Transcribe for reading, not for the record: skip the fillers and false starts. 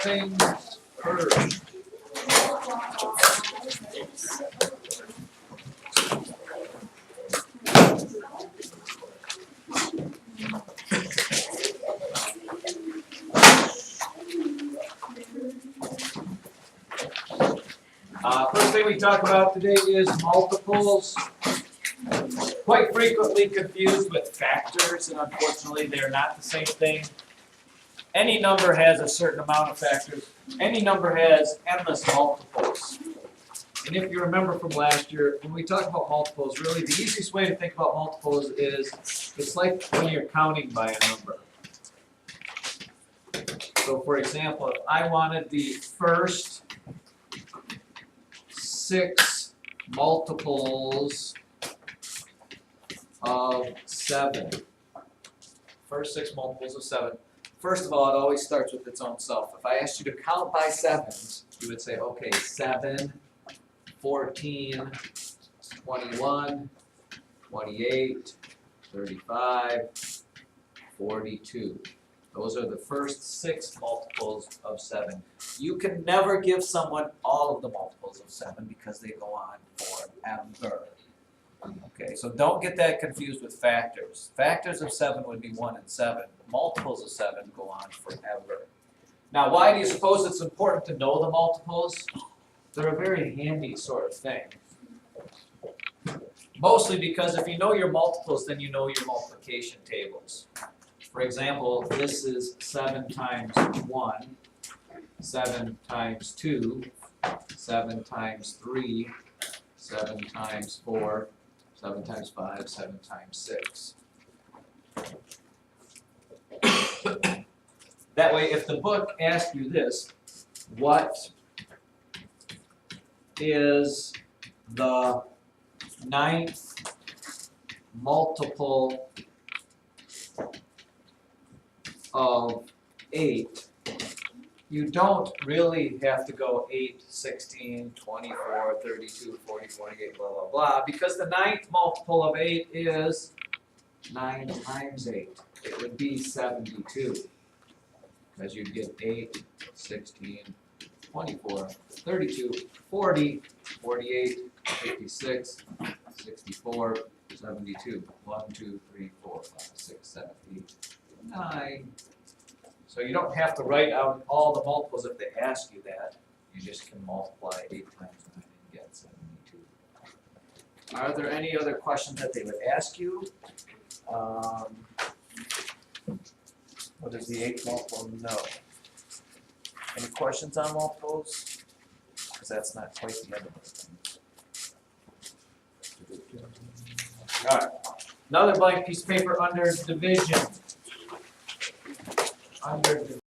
things first. First thing we talk about today is multiples. Quite frequently confused with factors, and unfortunately they're not the same thing. Any number has a certain amount of factors. Any number has endless multiples. And if you remember from last year, when we talk about multiples, really the easiest way to think about multiples is it's like when you're counting by a number. So for example, if I wanted the first 6 multiples of 7. First 6 multiples of 7. First of all, it always starts with its own self. If I asked you to count by 7s, you would say, okay, 7, 14, 21, 28, 35, 42. Those are the first 6 multiples of 7. You can never give someone all of the multiples of 7 because they go on forever. Okay, so don't get that confused with factors. Factors of 7 would be 1 and 7. Multiples of 7 go on forever. Now, why do you suppose it's important to know the multiples? They're a very handy sort of thing. Mostly because if you know your multiples, then you know your multiplication tables. For example, this is 7 times 1, 7 times 2, 7 times 3, 7 times 4, 7 times 5, 7 times 6. That way, if the book asks you this, what is the 9th multiple of 8, you don't really have to go 8, 16, 24, 32, 40, 48, blah, blah, blah, because the 9th multiple of 8 is 9 times 8. It would be 72, because you'd get 8, 16, 24, 32, 40, 48, 56, 64, 72. 1, 2, 3, 4, 5, 6, 7, 8, 9. So you don't have to write out all the multiples if they ask you that. You just can multiply 8 times 9 and get 72. Are there any other questions that they would ask you? What is the 8th multiple? No. Any questions on multiples? Because that's not quite the end of it. All right. Another blank piece of paper under division. Under division.